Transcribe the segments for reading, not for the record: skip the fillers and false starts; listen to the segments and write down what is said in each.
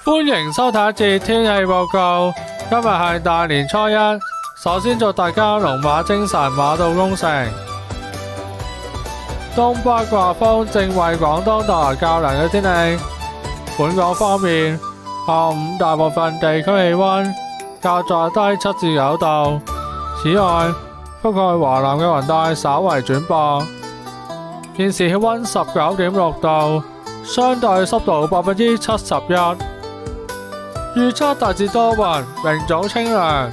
歡迎收睇一節天氣報告。今日係大年初一，首先祝大家龍馬精神，馬到功成。東北季風正為廣東帶來較涼嘅天氣。本港方面，下午大部分地區氣溫較在低7至9度。此外，覆蓋華南嘅雲帶稍為轉薄。現時氣溫19.6度，相對濕度71%。預測大致多雲，明早清涼，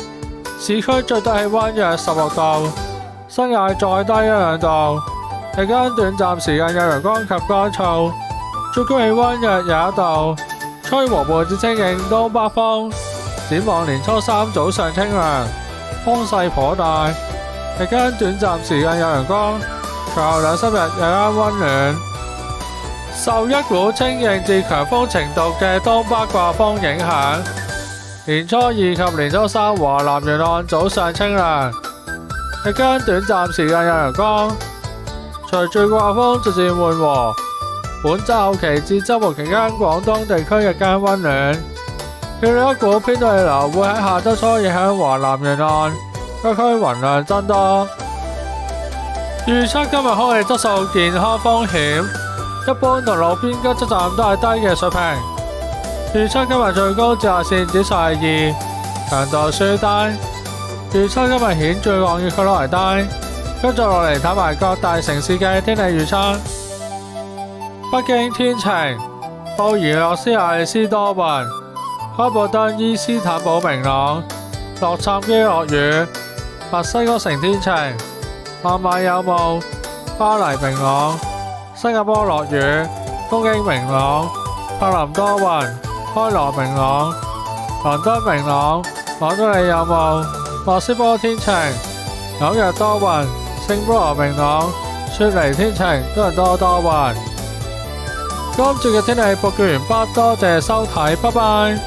市區最低氣溫約16度，新界再低1-2度。日間短暫時間有陽光及乾燥，最高氣溫約21度，吹和緩至清勁東北風。展望年初三早上清涼，風勢頗大，日間短暫時間有陽光，隨後2-3日日間溫暖。受一股清勁至強風程度嘅東北季風影響，年初二及年初三華南沿岸早上清涼，日間短暫時間有陽光。隨住季風逐漸緩和，本週後期至週末期間，廣東地區日間溫暖。預料一股偏東氣流會喺下週初影響華南沿岸，各區雲量增多。預測今日空氣質素健康風險，一般同路邊監測站都係低嘅水平。預測今日最高紫外線指數係2，強度屬於低。預測今日顯著降雨確率為低。跟住落嚟睇埋各大城市嘅天氣預測。北京天晴，布宜諾斯艾利斯多雲，開普敦伊斯坦堡明朗，洛杉磯落雨，墨西哥城天晴，孟買有霧，巴黎明朗，新加坡落雨，東京明朗，柏林多雲，開羅明朗，倫敦明朗，馬德里有霧，莫斯科天晴，紐約多雲，聖保羅明朗，雪梨天晴，多倫多多雲。今次嘅天氣報告完畢，多謝收睇，拜拜。